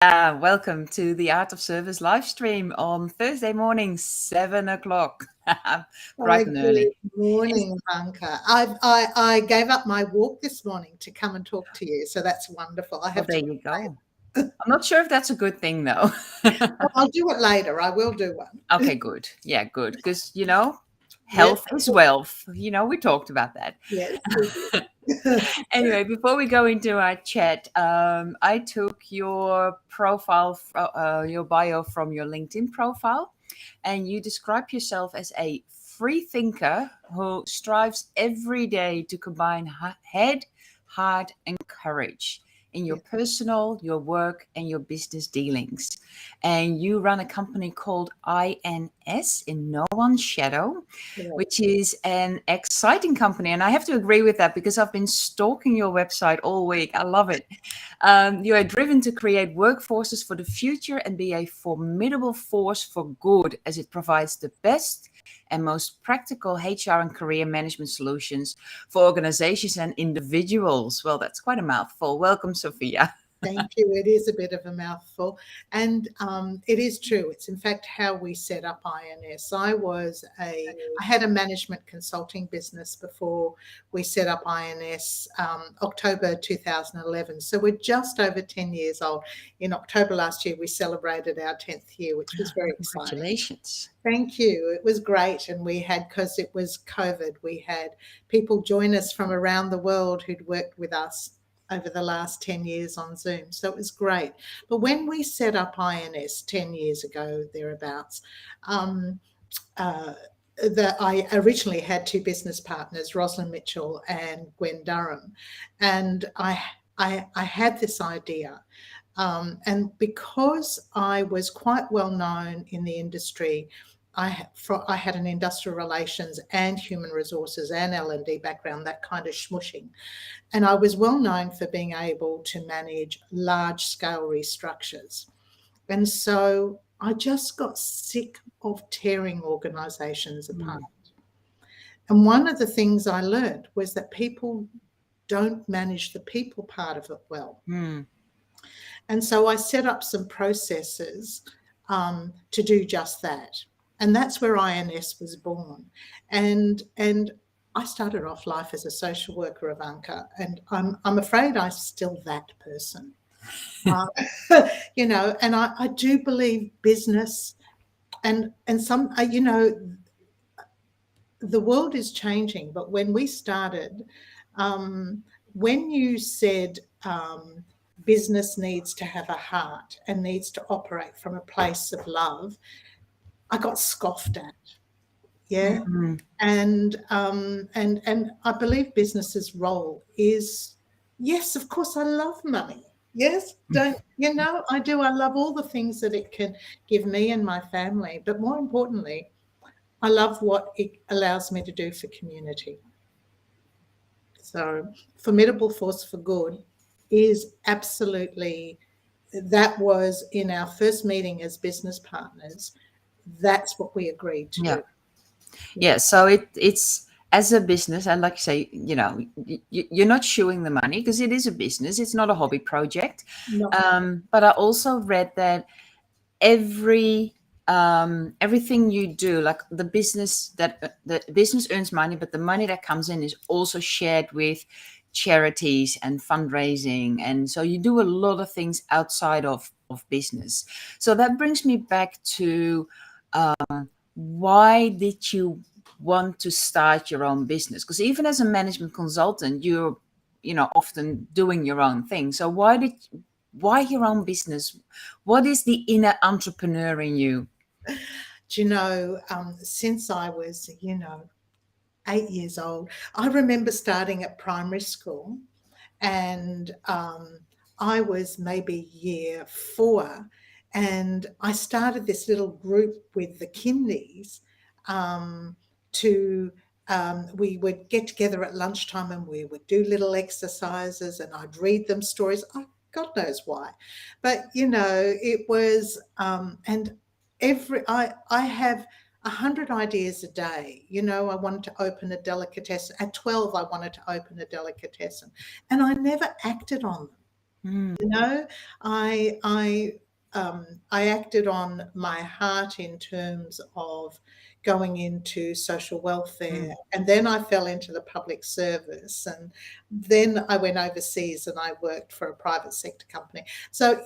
Welcome to the Art of Service live stream on Thursday morning, 7 o'clock, Hi, bright and early. good morning, Ivanka. I gave up my walk this morning to come and talk to you, so that's wonderful. I Well, have there to. you go. I'm not sure if that's a good thing, though. I'll do it later. I will do one. Okay, good. Yeah, good. Because, Yes, health is wealth. We talked about that. yes, we do. Anyway, before we go into our chat, I took your profile, your bio from your LinkedIn profile, and you describe yourself as a free thinker who strives every day to combine head, heart, and courage in your Yes, personal, your work, and your business dealings. And you run a company called INS, in No One's Shadow, correct. which is an exciting company. And I have to agree with that because I've been stalking your website all week. I love it. You are driven to create workforces for the future and be a formidable force for good as it provides the best and most practical HR and career management solutions for organizations and individuals. Well, that's quite a mouthful. Welcome, Sophia. Thank you. It is a bit of a mouthful, and it is true. It's in fact how we set up INS. I had a management consulting business before we set up INS, October 2011. So we're just over 10 years old. In October last year, we celebrated our 10th year, which was very exciting. Congratulations. Thank you. It was great. And we had, because it was COVID, we had people join us from around the world who'd worked with us over the last 10 years on Zoom. So it was great. But when we set up INS 10 years ago, thereabouts, I originally had two business partners, Rosalind Mitchell and Gwen Durham. And I had this idea. And because I was quite well known in the industry, I had an industrial relations and human resources and L&D background, that kind of smushing. And I was well known for being able to manage large-scale restructures. And so I just got sick of tearing organisations apart. And one of the things I learned was that people don't manage the people part of it well. And so I set up some processes to do just that. And that's where INS was born. And I started off life as a social worker, Ivanka, and I'm afraid I'm still that person. And I do believe business and some, the world is changing. But when we started, when you said business needs to have a heart and needs to operate from a place of love, I got scoffed at. Yeah. And I believe business's role is, yes, of course, I love money. Yes, I do. I love all the things that it can give me and my family. But more importantly, I love what it allows me to do for community. So formidable force for good is absolutely, that was in our first meeting as business partners. That's what we agreed to do. Yeah, so it's as a business, and like you say, you're not shooing the money because it is a business. It's not a hobby project. No. But I also read that everything you do, like the business earns money, but the money that comes in is also shared with charities and fundraising, and so you do a lot of things outside of business. So that brings me back to why did you want to start your own business? Because even as a management consultant, you're often doing your own thing. So why your own business? What is the inner entrepreneur in you? Do you know, since I was 8 years old, I remember starting at primary school, and I was maybe year 4, and I started this little group with the kindies we would get together at lunchtime and we would do little exercises, and I'd read them stories. God knows why, but it was and I have 100 ideas a day. I wanted to open a delicatessen. At 12, I wanted to open a delicatessen, and I never acted on them. Mm, You know, I I I acted on my heart in terms of going into social welfare, mm, and then I fell into the public service, and then I went overseas and I worked for a private sector company. So,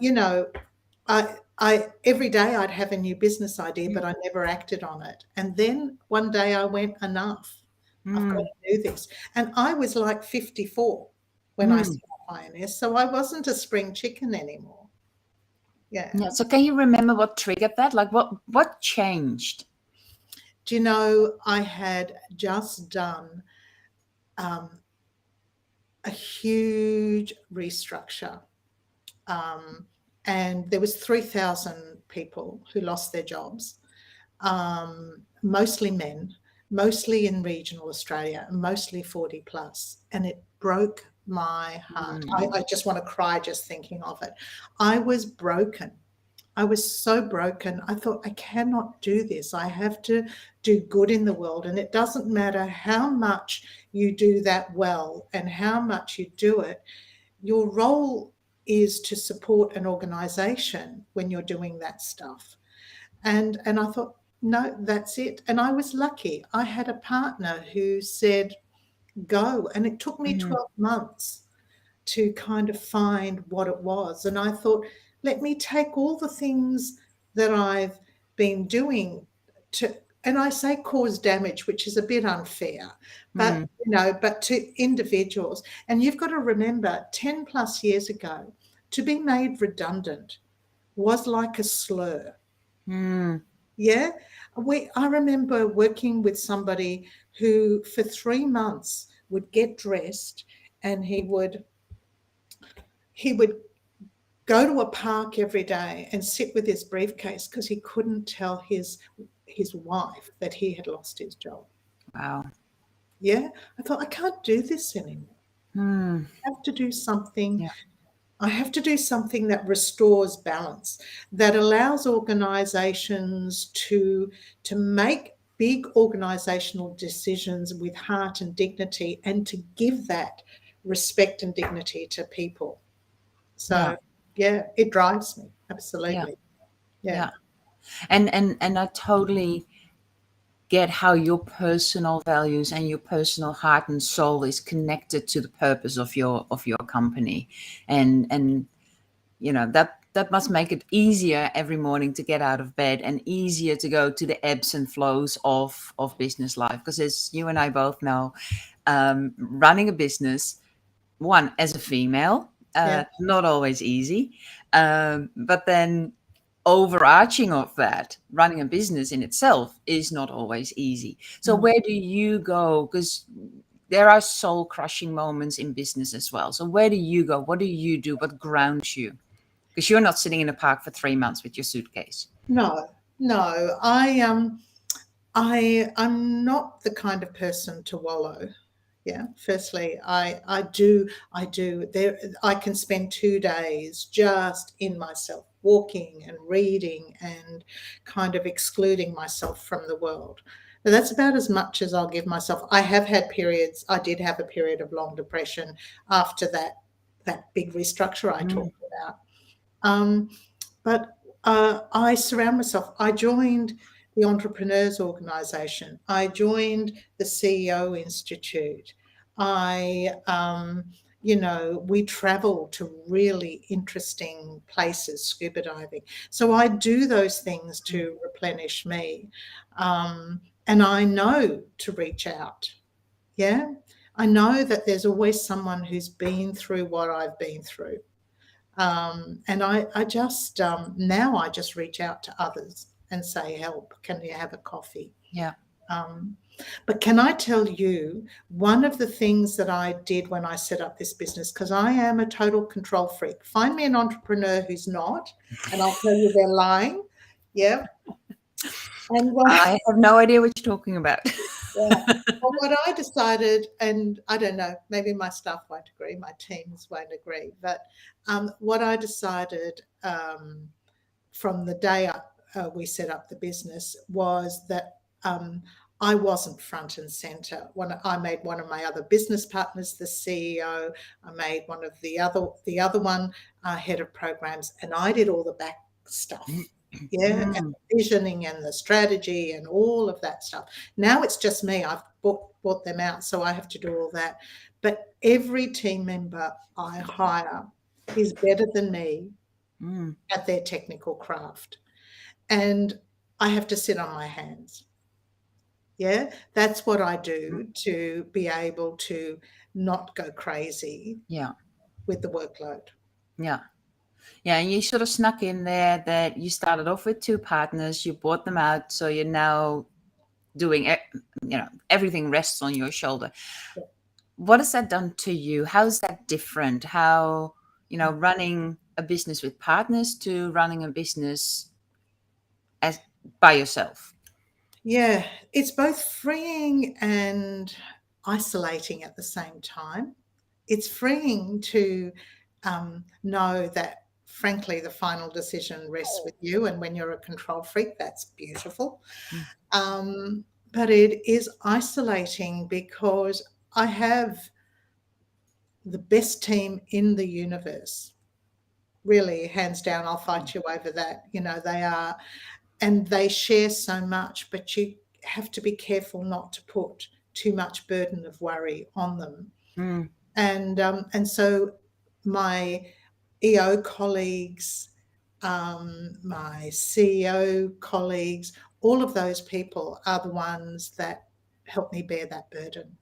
I every day I'd have a new business idea, but I never acted on it. And then one day I went, enough. I've got mm, to do this. And I was like 54 when I mm. started Pioneer, so I wasn't a spring chicken anymore. Yeah. Yeah. So can you remember what triggered that? Like what changed? Do you know, I had just done um, a huge restructure, um, and there was 3,000 people who lost their jobs, mostly men, mostly in regional Australia, mostly 40 plus, and it broke my heart. Mm, I just want to cry just thinking of it. I was broken. I was so broken. I thought, I cannot do this. I have to do good in the world. And it doesn't matter how much you do that well and how much you do it, your role is to support an organization when you're doing that stuff. And I thought, no, that's it. And I was lucky. I had a partner who said, go. And it took me mm, 12 months to kind of find what it was. And I thought, let me take all the things that I've been doing to, and I say cause damage, which is a bit unfair, but mm, but to individuals. And you've got to remember 10 plus years ago, to be made redundant was like a slur. mm, Yeah. I remember working with somebody who for 3 months would get dressed and he would go to a park every day and sit with his briefcase because he couldn't tell his wife that he had lost his job. wow. Yeah. I thought, I can't do this anymore. Mm, I have to do something. yeah. I have to do something that restores balance, that allows organizations to make big organizational decisions with heart and dignity, and to give that respect and dignity to people. Yeah. So yeah, it drives me. Yeah. Absolutely. Yeah. Yeah. And I totally get how your personal values and your personal heart and soul is connected to the purpose of your company. And that must make it easier every morning to get out of bed, and easier to go to the ebbs and flows of business life, because as you and I both know, running a business, one, as a female, Yeah. not always easy, but then overarching of that, running a business in itself is not always easy. So Mm. where do you go? Because there are soul crushing moments in business as well. So where do you go? What do you do? What grounds you? Because you're not sitting in a park for 3 months with your suitcase. No, no. I'm not the kind of person to wallow. Yeah. Firstly, I do there. I can spend 2 days just in myself, walking and reading and kind of excluding myself from the world. But that's about as much as I'll give myself. I have had periods. I did have a period of long depression after that big restructure I Mm, talked about. Um, but I surround myself. I joined the Entrepreneurs Organisation. I joined the CEO Institute. We travel to really interesting places, scuba diving. So I do those things to replenish me. And I know to reach out. Yeah. I know that there's always someone who's been through what I've been through. And I just now I just reach out to others and say, help, can you have a coffee? yeah. Um, but can I tell you, one of the things that I did when I set up this business, because I am a total control freak, find me an entrepreneur who's not, and I'll tell you they're lying. Yeah. And I have no idea what you're talking about. yeah. Well, what I decided, and I don't know, maybe my staff won't agree, my teams won't agree, but what I decided from the day we set up the business was that I wasn't front and center. When I made one of my other business partners the CEO, I made one of the other one head of programs, and I did all the back stuff. Yeah, and Mm. the visioning and the strategy and all of that stuff. Now it's just me. I've bought them out, so I have to do all that. But every team member I hire is better than me Mm. at their technical craft, and I have to sit on my hands. Yeah, that's what I do to be able to not go crazy Yeah. with the workload. Yeah. Yeah. And you sort of snuck in there that you started off with two partners, you bought them out. So you're now doing, everything rests on your shoulder. What has that done to you? How's that different? How, running a business with partners to running a business as by yourself? Yeah, it's both freeing and isolating at the same time. It's freeing to know that, frankly, the final decision rests with you. And when you're a control freak, that's beautiful. Mm. But it is isolating because I have the best team in the universe. Really, hands down, I'll fight you over that. They are, and they share so much, but you have to be careful not to put too much burden of worry on them. Mm. And so my EO colleagues, my CEO colleagues, all of those people are the ones that help me bear that burden.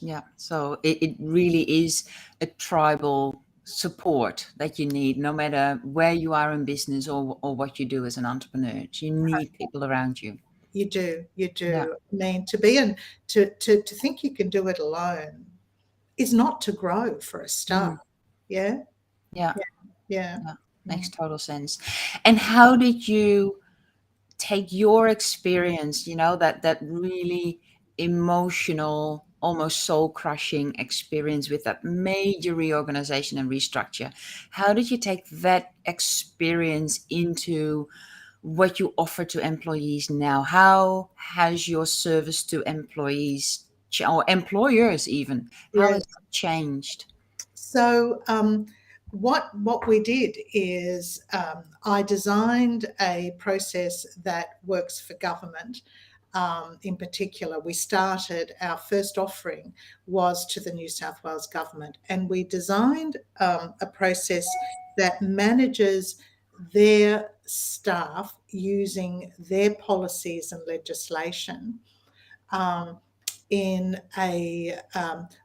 Yeah. So it really is a tribal support that you need, no matter where you are in business or what you do as an entrepreneur. You need people around you. You do. Yeah. I mean, to be in to think you can do it alone is not to grow, for a start. Mm. Yeah. Yeah. Yeah. Yeah. Makes total sense. And how did you take your experience, that really emotional, almost soul crushing experience with that major reorganization and restructure? How did you take that experience into what you offer to employees now? How has your service to employees or employers even, how has Yes. that changed? So what we did is I designed a process that works for government. In particular, we started, our first offering was to the New South Wales government, and we designed a process that manages their staff using their policies and legislation um, in a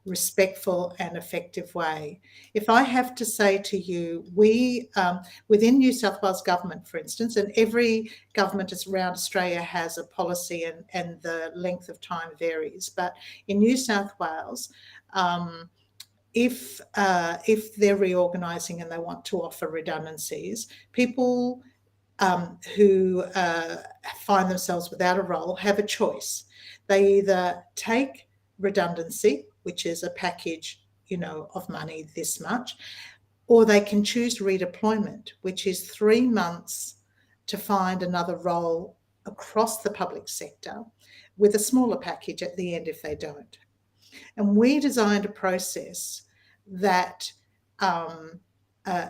respectful and effective way. If I have to say to you, we, within New South Wales government, for instance, and every government around Australia has a policy, and the length of time varies, but in New South Wales, if they're reorganising and they want to offer redundancies, people who find themselves without a role have a choice. They either take redundancy, which is a package, of money this much, or they can choose redeployment, which is 3 months to find another role across the public sector with a smaller package at the end if they don't. And we designed a process that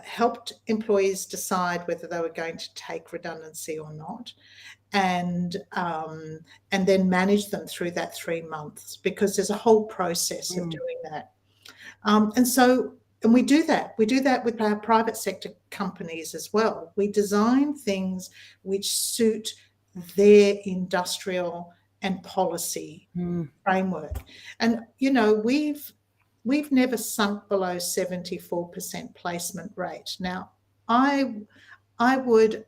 helped employees decide whether they were going to take redundancy or not, and then manage them through that 3 months, because there's a whole process of doing that. And we do that. We do that with our private sector companies as well. We design things which suit their industrial and policy framework. And we've never sunk below 74% placement rate. Now, I would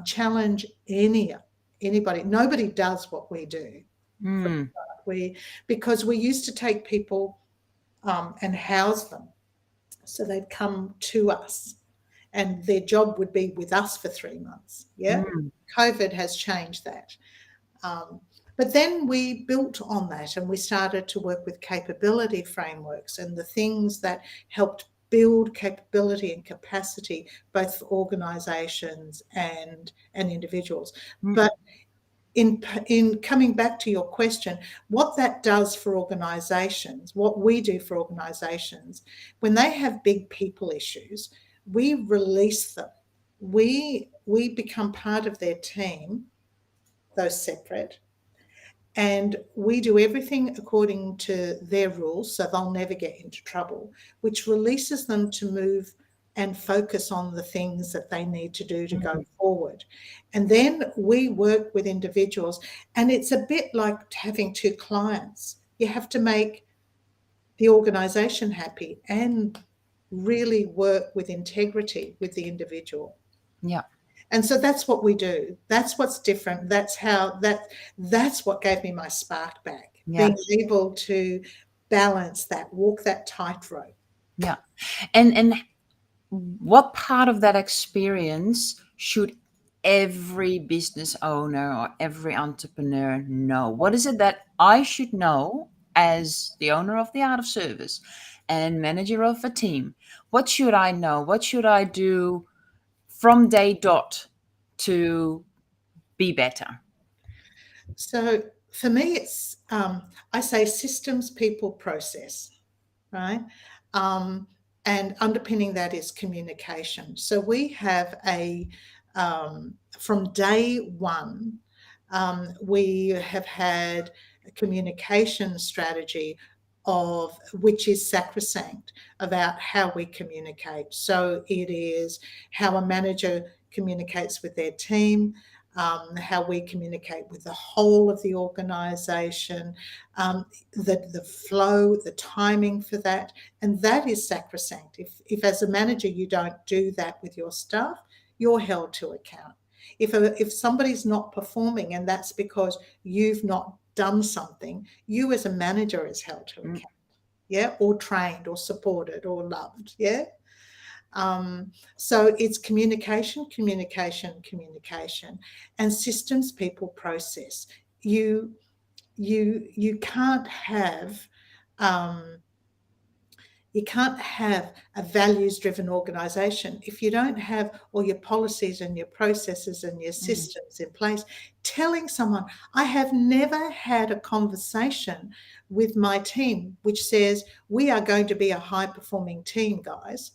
challenge anybody. Nobody does what we do. Because we used to take people and house them, so they'd come to us, and their job would be with us for 3 months. Yeah, COVID has changed that. But then we built on that, and we started to work with capability frameworks and the things that helped build capability and capacity, both for organisations and individuals. But in coming back to your question, what that does for organizations, what we do for organizations, when they have big people issues, we release them. We become part of their team, though separate, and we do everything according to their rules, so they'll never get into trouble, which releases them to move and focus on the things that they need to do to go forward. And then we work with individuals, and it's a bit like having two clients. You have to make the organization happy and really work with integrity with the individual. Yeah. And so that's what we do. That's what's different. That's what gave me my spark back. Yeah. Being able to balance that, walk that tightrope. Yeah. And what part of that experience should every business owner or every entrepreneur know? What is it that I should know as the owner of the art of service and manager of a team? What should I know? What should I do from day dot to be better? So for me, it's I say systems, people, process, right? And underpinning that is communication. So we have from day one, we have had a communication strategy of which is sacrosanct about how we communicate. So it is how a manager communicates with their team, how we communicate with the whole of the organization, the flow, the timing for that, and that is sacrosanct. If as a manager you don't do that with your staff, you're held to account. If somebody's not performing and that's because you've not done something, you as a manager is held to account, yeah, or trained or supported or loved, yeah. So it's communication, and systems, people, process. You can't have a values-driven organization if you don't have all your policies and your processes and your systems in place. Telling someone, I have never had a conversation with my team which says, we are going to be a high-performing team, guys.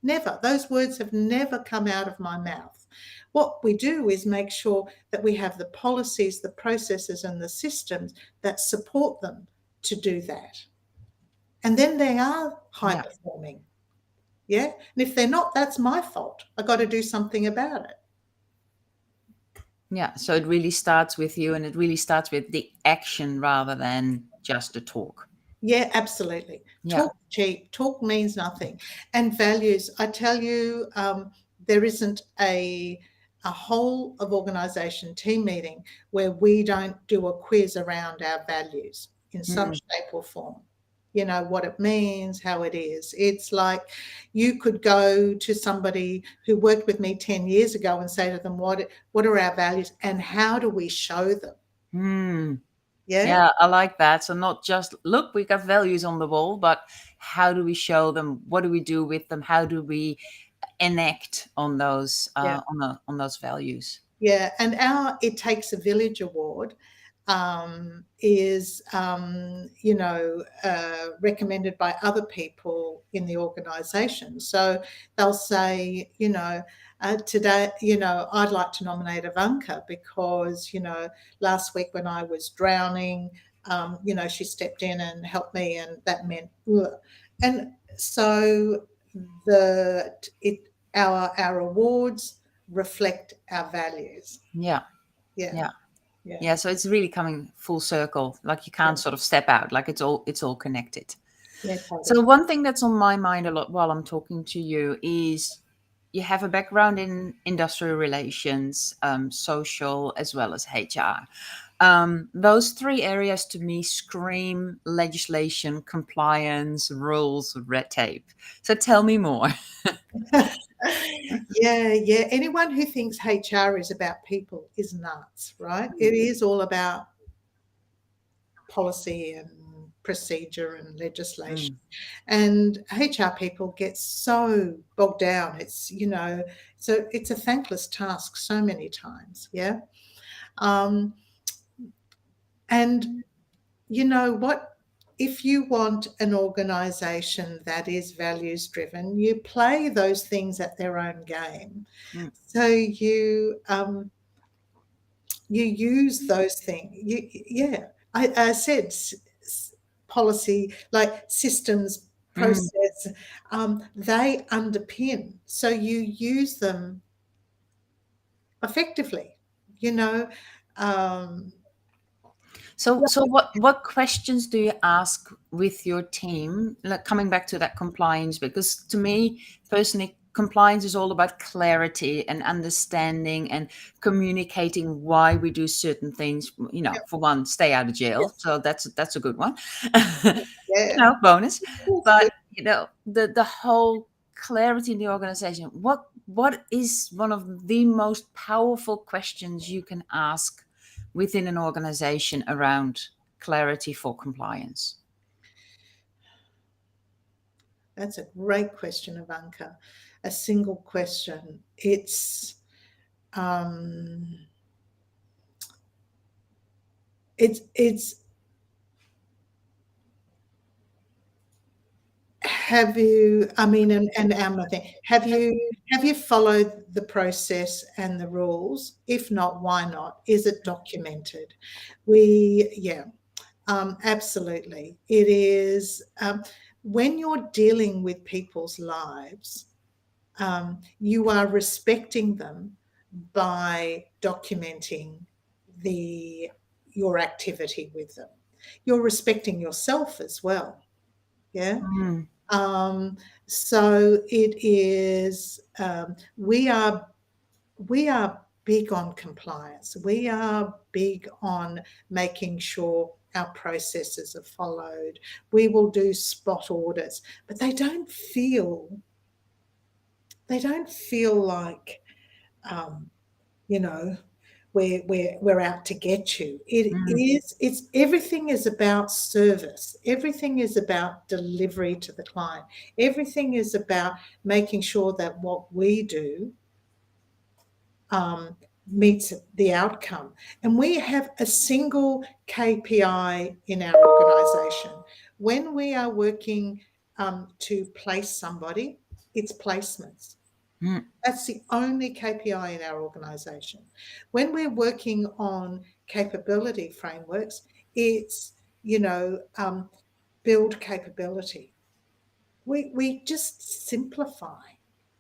Never. Those words have never come out of my mouth. What we do is make sure that we have the policies, the processes, and the systems that support them to do that. And then they are high performing. Yeah. And if they're not, that's my fault. I got to do something about it. Yeah. So it really starts with you, and it really starts with the action rather than just the talk. Yeah, absolutely. Yeah. Talk cheap. Talk means nothing. And values, I tell you, there isn't a whole of organization team meeting where we don't do a quiz around our values in some shape or form. You know, what it means, how it is. It's like you could go to somebody who worked with me 10 years ago and say to them, what are our values and how do we show them? Yeah, I like that. So not just, look, we got values on the wall, but how do we show them? What do we do with them? How do we enact on those on those values? Yeah, and our It Takes a Village award is, recommended by other people in the organisation. So they'll say, today, I'd like to nominate Ivanka because, last week when I was drowning, she stepped in and helped me, and that meant, ugh. And so our awards reflect our values. Yeah. So it's really coming full circle. Like you can't sort of step out. Like it's all connected. Yeah, totally. So one thing that's on my mind a lot while I'm talking to you is you have a background in industrial relations, social, as well as HR. Those three areas to me scream legislation, compliance, rules, red tape. So tell me more. Yeah. Anyone who thinks HR is about people is nuts, right? It is all about policy and procedure and legislation. And HR people get so bogged down. It's, so it's a thankless task so many times. Yeah. And you know what? If you want an organization that is values driven, you play those things at their own game. Mm. So you use those things. Yeah, I said policy, like systems, Mm. process, they underpin. So you use them effectively, you know. Um, So what questions do you ask with your team? Like coming back to that compliance, because to me personally, compliance is all about clarity and understanding and communicating why we do certain things. You know, for one, stay out of yeah, jail. So that's a good one. yeah, Bonus. it's But good. the whole clarity in the organization. What is one of the most powerful questions you can ask within an organization around clarity for compliance? That's a great question, Ivanka. A single question. Um, it's have you, I mean, and Amma thing, have you followed the process and the rules? If not, why not? Is it documented? Yeah, absolutely. It is, when you're dealing with people's lives, you are respecting them by documenting the your activity with them. You're respecting yourself as well. Yeah. Mm, Um, so it is. We are big on compliance. We are big on making sure our processes are followed. We will do spot audits, but they don't feel like, um, you know, we're out to get you. mm, It's everything is about service. Everything is about delivery to the client. Everything is about making sure that what we do, um, meets the outcome. And we have a single KPI in our organisation. When we are working, to place somebody, it's placements. mm. That's the only KPI in our organisation. When we're working on capability frameworks, it's, you know, build capability. We just simplify.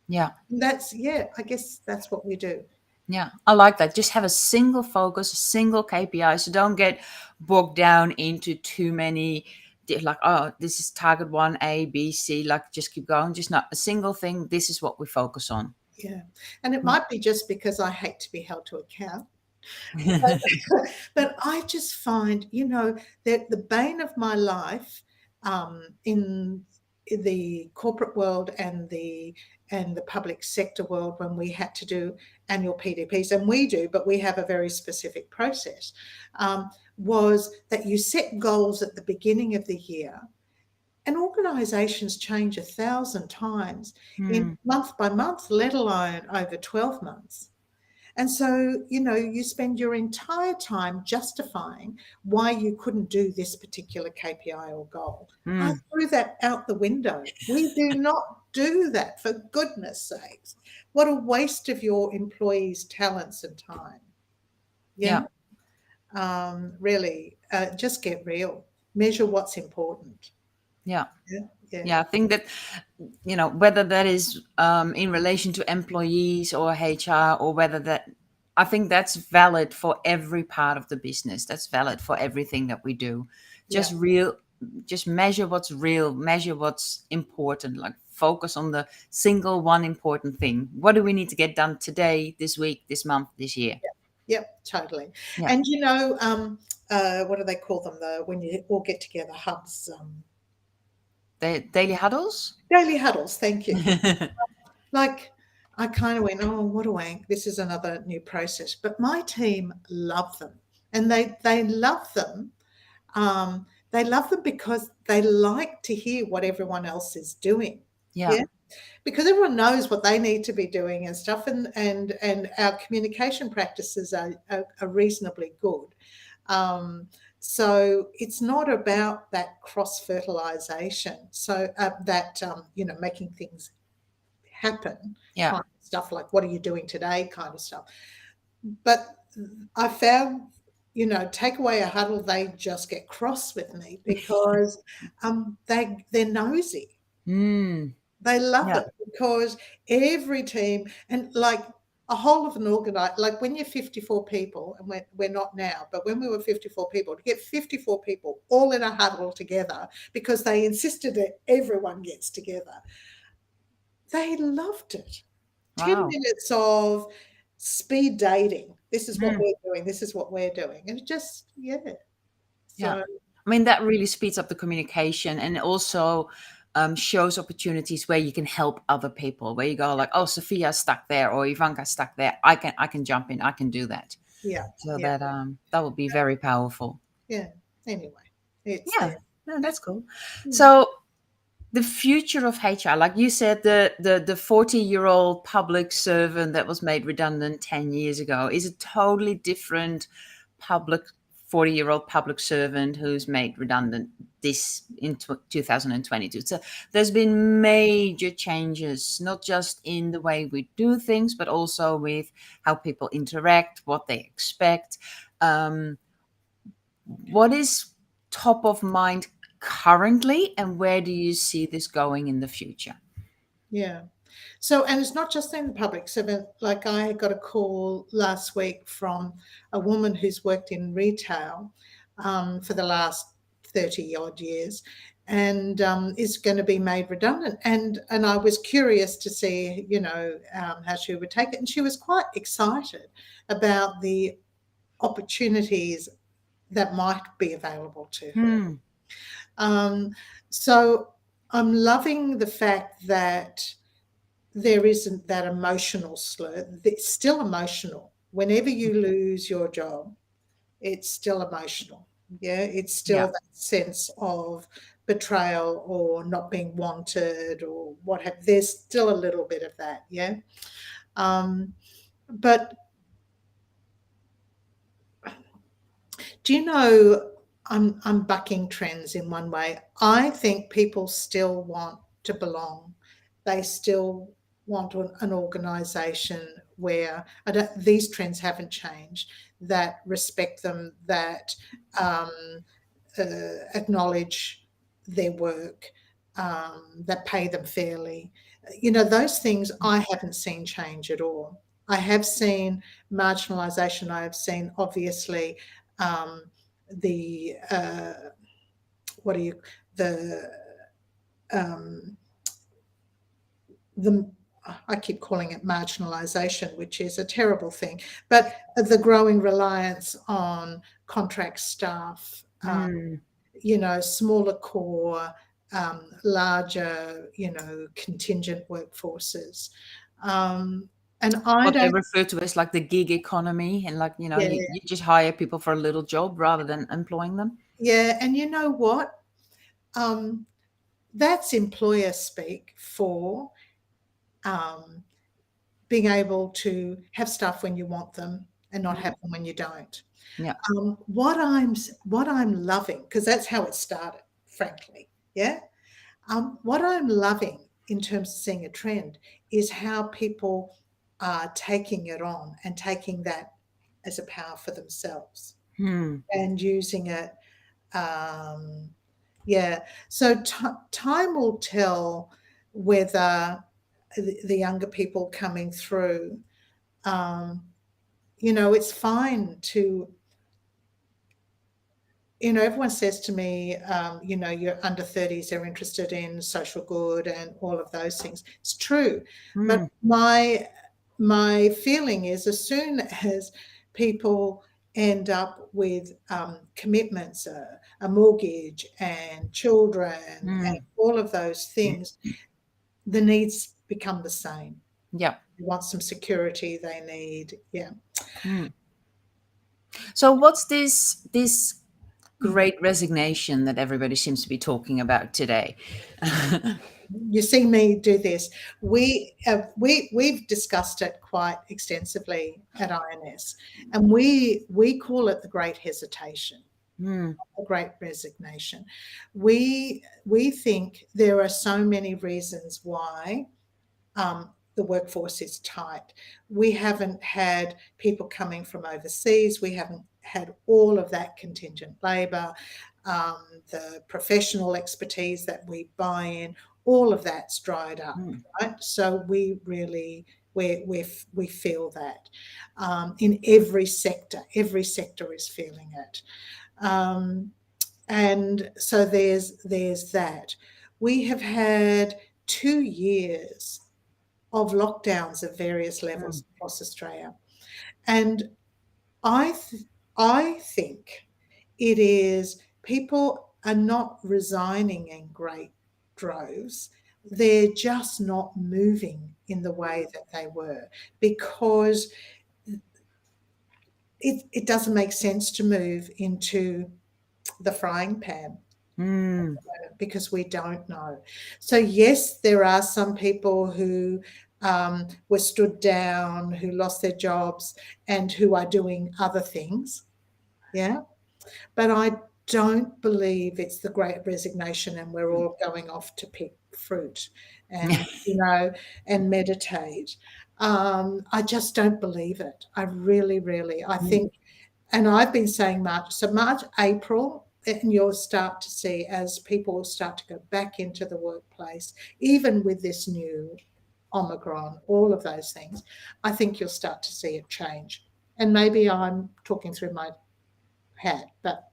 Yeah. That's, yeah, I guess that's what we do. Yeah, I like that. Just have a single focus, a single KPI. So don't get bogged down into too many, like, oh, this is target one, A, B, C. Like, just keep going. Just not a single thing. This is what we focus on. Yeah. And it Mm. might be just because I hate to be held to account. But, but I just find, you know, that the bane of my life, in the corporate world and the public sector world, when we had to do annual PDPs, and we do, but we have a very specific process, was that you set goals at the beginning of the year, and organisations change 1,000 times in Mm. month by month, let alone over 12 months. And so, you know, you spend your entire time justifying why you couldn't do this particular KPI or goal. I Mm. threw that out the window. We do not do that, for goodness sakes. What a waste of your employees' talents and time. Yeah. Yeah, really, just get real. Measure what's important. Yeah. Yeah, yeah, Yeah. I think that, whether that is in relation to employees or HR, or whether that, I think that's valid for every part of the business. That's valid for everything that we do. yeah. Just real, just measure what's real, measure what's important, like focus on the single one important thing. What do we need to get done today, this week, this month, this year? Yep, totally. Yeah. And you know, what do they call them? The when you all get together, hubs, Daily huddles. daily huddles. Thank you. Like, I kind of went, oh, what a wank! This is another new process. But my team love them, and they love them. They love them because they like to hear what everyone else is doing. Yeah. Yeah, because everyone knows what they need to be doing and stuff, and our communication practices are reasonably good. So it's not about that cross fertilization. So that making things happen Yeah. kind of stuff, like what are you doing today kind of stuff. But I found, take away a huddle, they just get cross with me because they're nosy. Mm. They love Yeah. it because every team, and like a whole of an organized, like when you're 54 people, and we're not now, but when we were 54 people, to get 54 people all in a huddle together because they insisted that everyone gets together, they loved it. 10 Wow. minutes of speed dating. This is what Mm. we're doing. This is what we're doing. And it just, yeah. Yeah. So, I mean, that really speeds up the communication, and also shows opportunities where you can help other people, where you go like, oh, Sophia's stuck there, or Ivanka's stuck there. I can jump in. I can do that. yeah, So yeah, that would be very powerful. yeah. Anyway, it's Yeah. there. No, that's cool. Mm. So the future of HR, like you said, the 40-year-old public servant that was made redundant 10 years ago is a totally different public 40-year-old public servant who's made redundant this in 2022. So there's been major changes, not just in the way we do things, but also with how people interact, what they expect. Um, what is top of mind currently, and where do you see this going in the future? Yeah. So, and it's not just in the public servant. Like I got a call last week from a woman who's worked in retail for the last 30 odd years and is going to be made redundant. And I was curious to see, how she would take it. And she was quite excited about the opportunities that might be available to her. Hmm. So I'm loving the fact that there isn't that emotional slur. It's still emotional. Whenever you lose your job, it's still emotional. Yeah, it's still Yeah. that sense of betrayal or not being wanted or what have. There's still a little bit of that. Yeah, but do you know, I'm bucking trends in one way. I think people still want to belong. They still want an organisation where these trends haven't changed, that respect them, that acknowledge their work, that pay them fairly. Those things I haven't seen change at all. I have seen marginalisation. I have seen, obviously, um, the what do you the um, the I keep calling it marginalisation, which is a terrible thing, but the growing reliance on contract staff, Hmm. smaller core, larger, contingent workforces. And I What they don't, refer to as like the gig economy, and like, yeah, you just hire people for a little job rather than employing them. yeah. And you know what? Um, that's employer speak for um, being able to have staff when you want them and not have them when you don't. Yeah. What I'm loving, because that's how it started, frankly. Yeah. What I'm loving in terms of seeing a trend is how people are taking it on and taking that as a power for themselves Hmm. and using it. Um, yeah. So time will tell whether the younger people coming through, um, it's fine to, everyone says to me, you're under 30s, they're interested in social good and all of those things. It's true. But Hmm. my feeling is as soon as people end up with commitments, a mortgage and children and Hmm. all of those things, the needs become the same. Yeah. They want some security, they need, yeah. Hmm. So what's this great resignation that everybody seems to be talking about today. You see me do this. We've discussed it quite extensively at INS, and we call it the Great Hesitation, Mm, the Great Resignation. We think there are so many reasons why the workforce is tight. We haven't had people coming from overseas. We haven't had all of that contingent labour, the professional expertise that we buy in. All of that's dried up, right? So we really we feel that in every sector. Every sector is feeling it, and so there's that. We have had 2 years of lockdowns of various levels across Australia. And I think it is people are not resigning in great droves. They're just not moving in the way that they were, because it doesn't make sense to move into the frying pan because we don't know. So yes, there are some people who were stood down, who lost their jobs, and who are doing other things. Yeah, but I don't believe it's the Great Resignation and we're all going off to pick fruit and and meditate. I just don't believe it. I really, I think, and I've been saying March, so March, April, and you'll start to see as people start to go back into the workplace, even with this new Omicron, all of those things, I think you'll start to see it change. And maybe I'm talking through my hat, but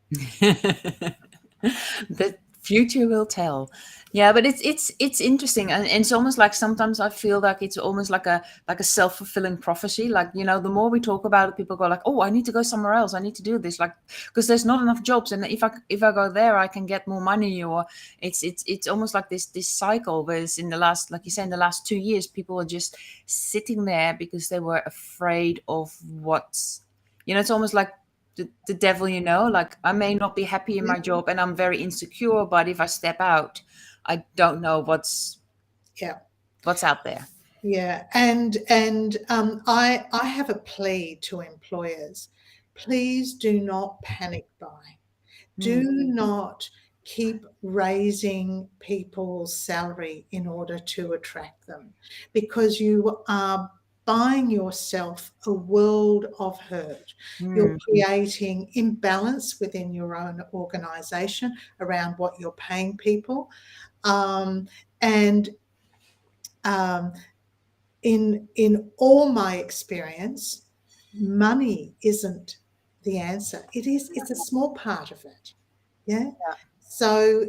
the future will tell. Yeah, but it's interesting, and it's almost like sometimes I feel like it's almost like a self-fulfilling prophecy. Like, the more we talk about it, people go like, oh, I need to go somewhere else, I need to do this, like, because there's not enough jobs, and if I go there, I can get more money. Or it's almost like this cycle. Whereas in the last, like you say, in the last 2 years, people are just sitting there because they were afraid of what's, it's almost like the devil, like, I may not be happy in my job and I'm very insecure, but if I step out, I don't know what's out there. Yeah, and I have a plea to employers: please do not panic buy. Do not keep raising people's salary in order to attract them, because you are buying yourself a world of hurt. You're creating imbalance within your own organisation around what you're paying people, and in all my experience, money isn't the answer. It's a small part of it. Yeah. So,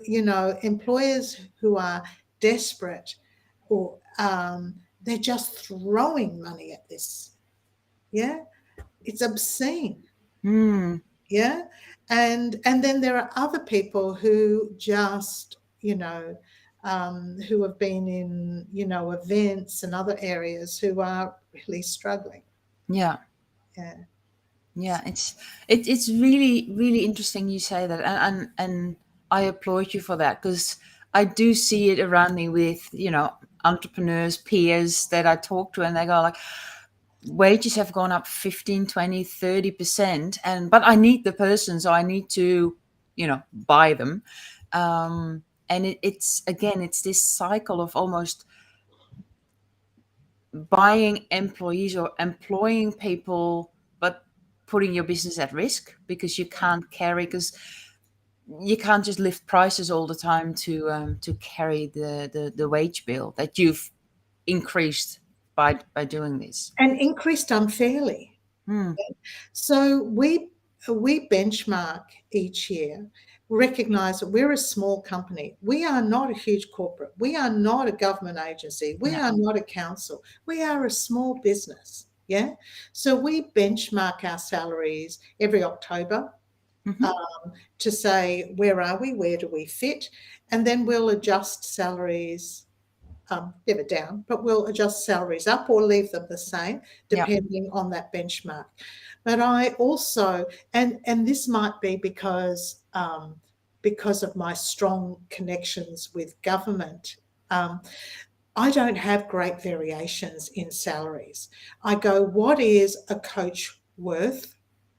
employers who are desperate, or they're just throwing money at this. Yeah. It's obscene. Yeah. And then there are other people who just, who have been in, events and other areas who are really struggling. Yeah. Yeah. Yeah, it's really, really interesting you say that, and I applaud you for that, because I do see it around me with entrepreneurs, peers that I talk to, and they go like, wages have gone up 15, 20, 30%, but I need the person, so I need to buy them, and it's again, it's this cycle of almost buying employees or employing people, but putting your business at risk because you can't just lift prices all the time to carry the wage bill that you've increased by doing this. And increased unfairly. So we benchmark each year, recognize that we're a small company. We are not a huge corporate. We are not a government agency. We are not a council. We are a small business. Yeah. So we benchmark our salaries every October to say, where are we? Where do we fit? And then we'll adjust salaries never down, but we'll adjust salaries up or leave them the same Yeah. depending on that benchmark. But I also, and this might be because of my strong connections with government, I don't have great variations in salaries. I go, what is a coach worth?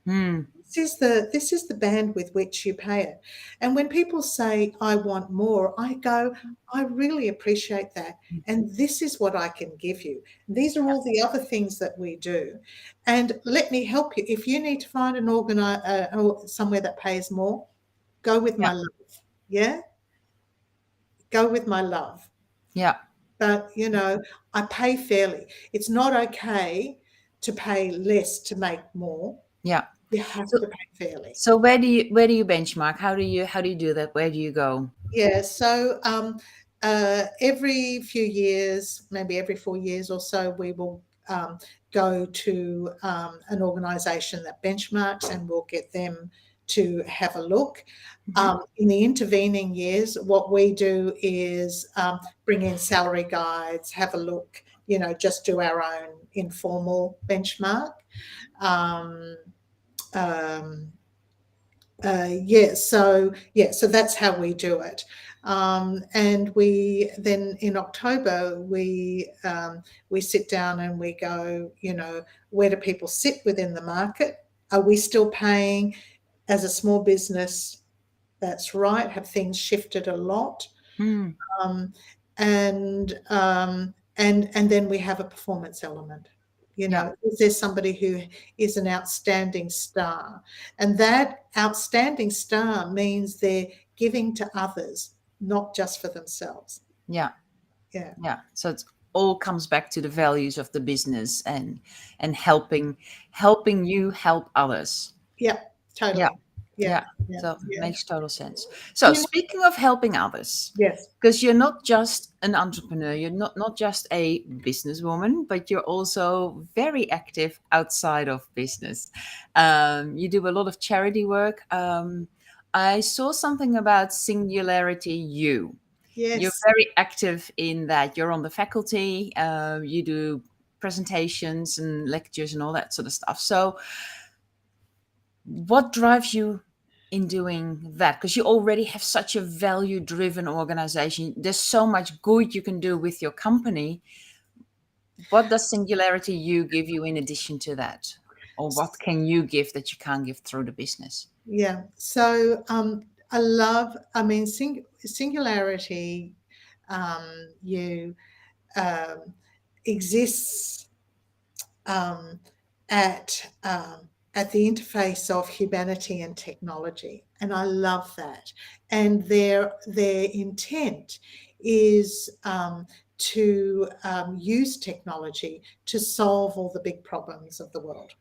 Mm. This is the band with which you pay it. And when people say I want more, I go, I really appreciate that. And this is what I can give you. These are all the other things that we do. And let me help you. If you need to find an somewhere that pays more, go with Yeah. my love. Yeah? Go with my love. Yeah. But, I pay fairly. It's not okay to pay less to make more. Yeah. You have So, to pay fairly. so where do you benchmark? How do you do that? Where do you go? Yeah, so every few years, maybe every 4 years or so, we will go to an organisation that benchmarks, and we'll get them to have a look. In the intervening years, what we do is bring in salary guides, have a look, just do our own informal benchmark. So that's how we do it. And we then in October we sit down and we go, where do people sit within the market? Are we still paying as a small business? That's right. Have things shifted a lot? Mm. And then we have a performance element. Is there somebody who is an outstanding star? And that outstanding star means they're giving to others, not just for themselves. Yeah. Yeah. Yeah. So it all comes back to the values of the business and helping you help others. Yeah, totally. Yeah. Yeah. So Yeah. makes total sense. So speaking of helping others, Yes. because you're not just an entrepreneur, you're not just a businesswoman, but you're also very active outside of business. You do a lot of charity work. I saw something about Singularity U. You're Yes. very active in that. You're on the faculty. You do presentations and lectures and all that sort of stuff. So what drives you in doing that? Because you already have such a value-driven organization. There's so much good you can do with your company. What does Singularity U give you in addition to that? Or what can you give that you can't give through the business? Yeah. So Singularity U exists at the interface of humanity and technology, and I love that. And their intent is to use technology to solve all the big problems of the world.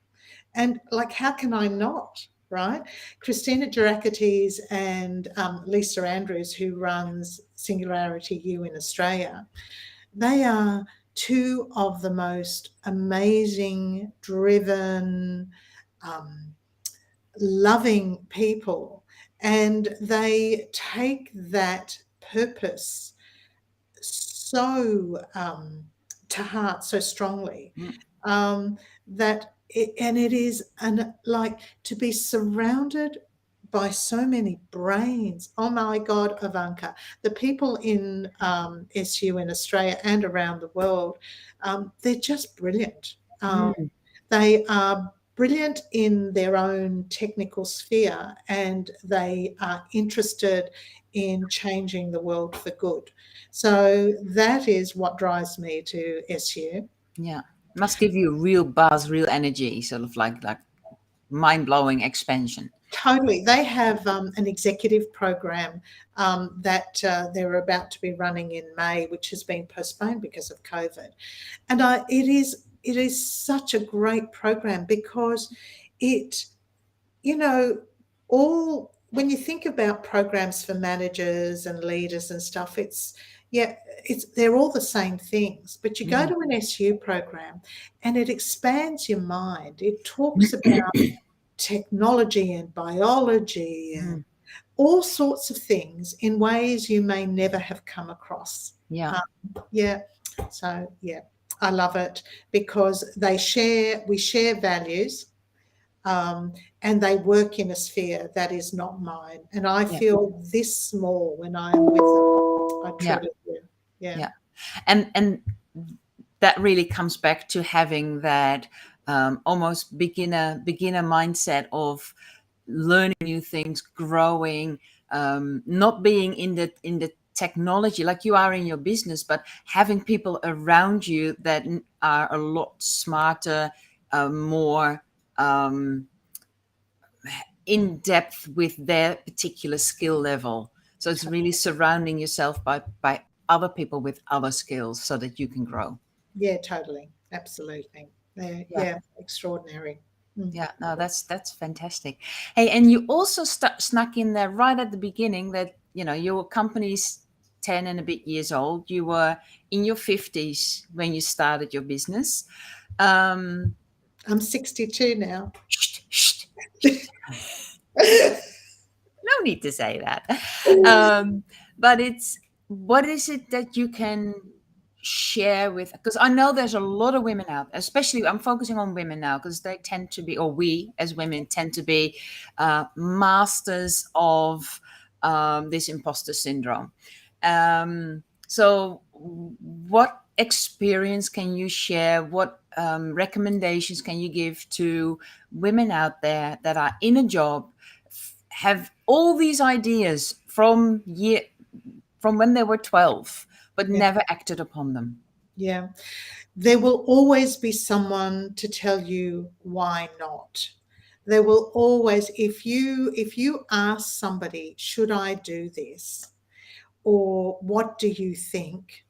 And how can I not? Right? Christina Gerakites and Lisa Andrews, who runs Singularity U in Australia, they are two of the most amazing, driven, loving people. And they take that purpose so to heart, so strongly, that it is to be surrounded by so many brains. Oh my God, Ivanka, the people in SU in Australia and around the world, they're just brilliant. They are brilliant in their own technical sphere, and they are interested in changing the world for good. So that is what drives me to SU. Yeah. Must give you real buzz, real energy, sort of like mind-blowing expansion. Totally. They have an executive program that they're about to be running in May, which has been postponed because of COVID. And it is such a great program because it, when you think about programs for managers and leaders and stuff, they're all the same things. But you go to an SU program and it expands your mind. It talks about technology and biology and all sorts of things in ways you may never have come across. Yeah. Yeah. So yeah, I love it because we share values, and they work in a sphere that is not mine. And I Yeah. feel this small when I am with them. I Yeah. truly do. Yeah. Yeah. And that really comes back to having that almost beginner mindset of learning new things, growing, not being in the technology like you are in your business, but having people around you that are a lot smarter, more in depth with their particular skill level. So it's really surrounding yourself by other people with other skills so that you can grow. Yeah, totally. Absolutely. Yeah. Yeah, extraordinary. Yeah, no, that's fantastic. Hey, and you also snuck in there right at the beginning that your company's 10 and a bit years old. You were in your 50s when you started your business. Um, I'm 62 now. shh, shh, no need to say that. But what is it that you can share with, because I know there's a lot of women out, especially I'm focusing on women now because they tend to be, or we as women tend to be masters of this imposter syndrome. So what experience can you share? What recommendations can you give to women out there that are in a job, have all these ideas from when they were 12 but Yeah. never acted upon them? Yeah. There will always be someone to tell you why not. There will always, if you ask somebody, should I do this? Or what do you think?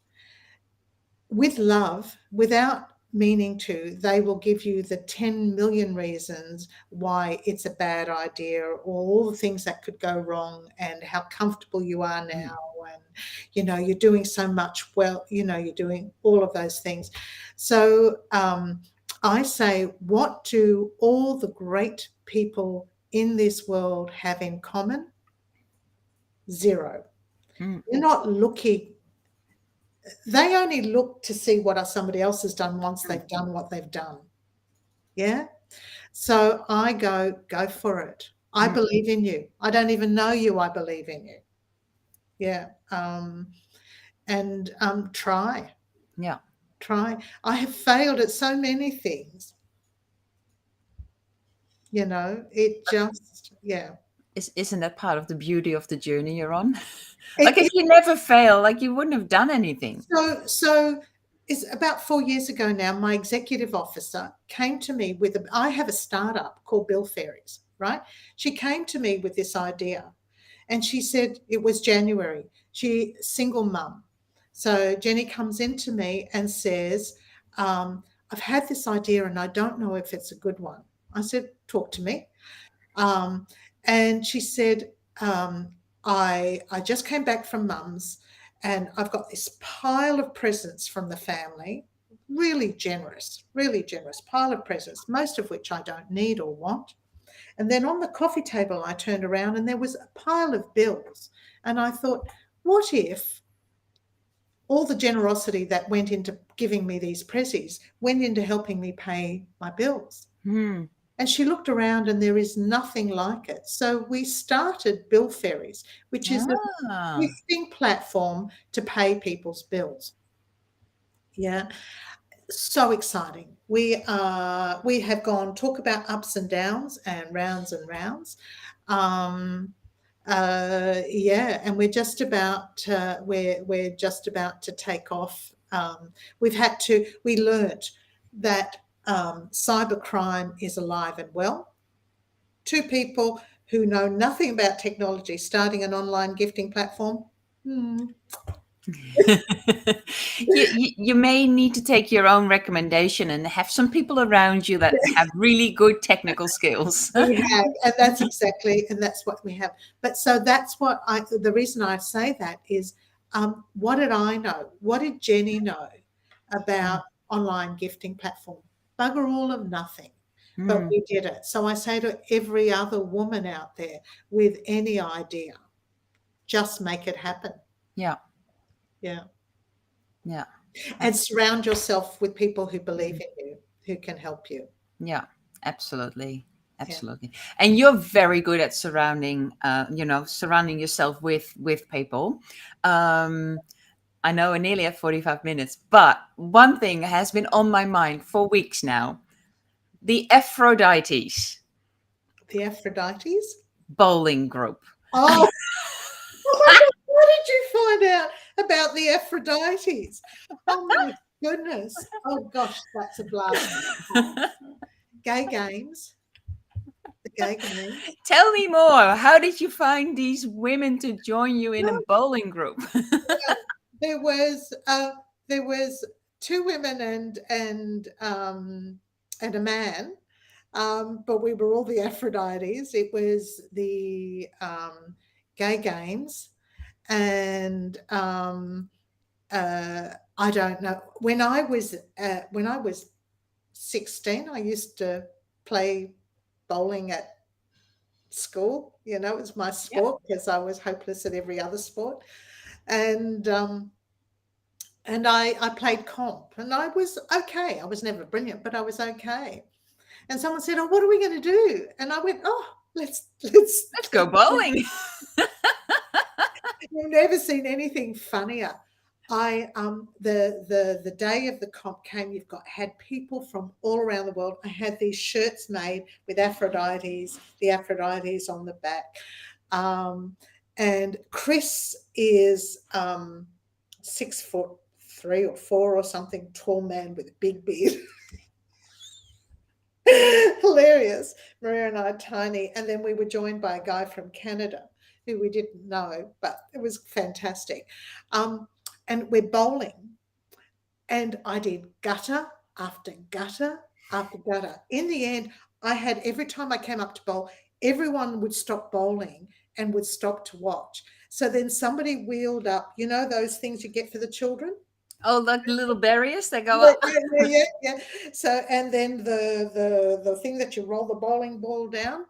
With love, without meaning to, they will give you the 10 million reasons why it's a bad idea, or all the things that could go wrong, and how comfortable you are now, and you're doing so much well, you're doing all of those things. So I say, what do all the great people in this world have in common? Zero. Mm. You're not looking. They only look to see what somebody else has done once they've done what they've done. Yeah. So I go for it. I Mm. believe in you. I don't even know you. I believe in you. Yeah. And try. Yeah. I have failed at so many things. It just, yeah. Isn't that part of the beauty of the journey you're on? It, Like if it, you never fail, like you wouldn't have done anything. so it's about 4 years ago now, my executive officer came to me with I have a startup called Bill Fairies, right? She came to me with this idea, and she said, it was January. She single mum. So Jenny comes into me and says, I've had this idea and I don't know if it's a good one. I said, talk to me. Um, and she said, I just came back from mum's and I've got this pile of presents from the family, really generous pile of presents, most of which I don't need or want. And then on the coffee table, I turned around and there was a pile of bills. And I thought, what if all the generosity that went into giving me these prezzies went into helping me pay my bills? Hmm. And she looked around and there is nothing like it. So we started Bill Ferries, which is a Ah. gifting platform to pay people's bills. Yeah. So exciting. We have gone, talk about ups and downs and rounds and rounds. Yeah, and we're just about we're just about to take off. We learnt that cybercrime is alive and well. Two people who know nothing about technology starting an online gifting platform. You may need to take your own recommendation and have some people around you that have really good technical skills. We have, and that's what we have. But so that's the reason I say that is, what did I know? What did Jenny know about online gifting platform? Bugger all of nothing. but we did it. So I say to every other woman out there with any idea, just make it happen. Yeah. Yeah. Yeah. And surround yourself with people who believe in you, who can help you. Yeah, absolutely. Yeah. Absolutely. And you're very good at surrounding yourself with people. I know we're nearly at 45 minutes, but one thing has been on my mind for weeks now. The Aphrodites The Aphrodites? bowling group. Oh, oh my God, how did you find out about the Aphrodites? Oh my goodness. Oh gosh, that's a blast. Gay games. The gay games. Tell me more. How did you find these women to join you in a bowling group? There was two women and a man, but we were all the Aphrodites. It was the gay games, and I don't know. When I was 16, I used to play bowling at school. It was my sport because I was hopeless at every other sport. And I played comp, and I was okay. I was never brilliant, but I was okay. And someone said, "Oh, what are we going to do?" And I went, "Oh, let's go bowling." You've never seen anything funnier. The day of the comp came, had people from all around the world. I had these shirts made with the Aphrodites on the back. And Chris is 6'3" or 4" or something, tall man with a big beard. Hilarious. Maria and I are tiny. And then we were joined by a guy from Canada who we didn't know, but it was fantastic. And we're bowling. And I did gutter after gutter after gutter. In the end, every time I came up to bowl, everyone would stop bowling and would stop to watch. So then somebody wheeled up, those things you get for the children? Oh, like little barriers that go up. Yeah. So, and then the thing that you roll the bowling ball down,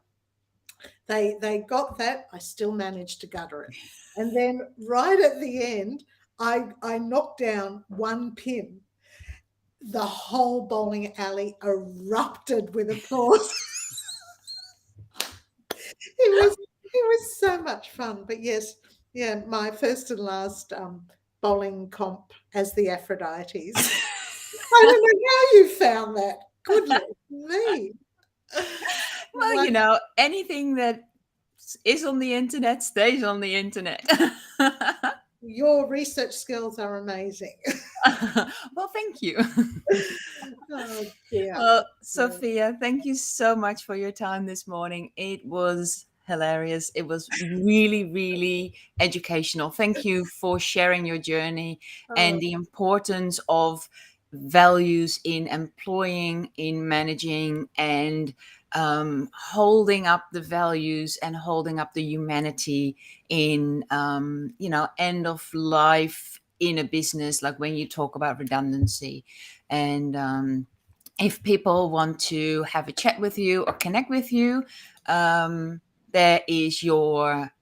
they got that. I still managed to gutter it. And then right at the end, I knocked down one pin. The whole bowling alley erupted with applause. It was so much fun. But yes, yeah, my first and last bowling comp as the Aphrodites. I don't know how you found that. Goodness me. Well, anything that is on the internet stays on the internet. Your research skills are amazing. Well, thank you. Oh, dear. Well, Sophia, thank you so much for your time this morning. It was hilarious. It was really, really educational. Thank you for sharing your journey and the importance of values in employing, in managing, and holding up the values and holding up the humanity in end of life in a business, like when you talk about redundancy. And if people want to have a chat with you or connect with you, there is your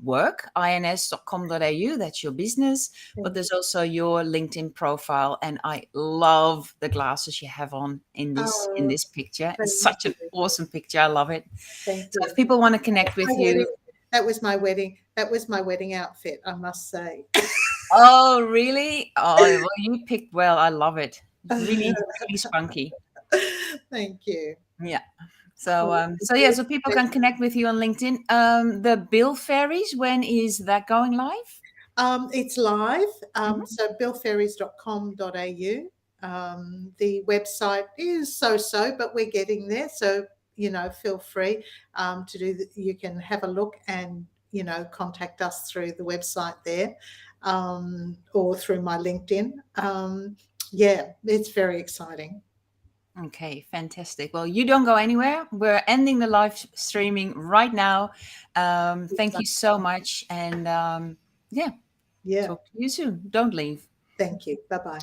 work, ins.com.au. That's your business. But there's also your LinkedIn profile, and I love the glasses you have on in this picture. It's such an awesome picture. I love it. Thank so you. If people want to connect with you, that was my wedding outfit, I must say. Oh, really? Oh, well, you picked well. I love it. Really, really spunky. Thank you. Yeah. So people can connect with you on LinkedIn. The Bill Fairies, when is that going live? It's live. So billfairies.com.au. The website is so, but we're getting there. So, feel free to do that. You can have a look and, contact us through the website there or through my LinkedIn. Yeah, it's very exciting. Okay, fantastic. Well, you don't go anywhere. We're ending the live streaming right now. Thank you so much. And yeah. Talk to you soon. Don't leave. Thank you. Bye-bye.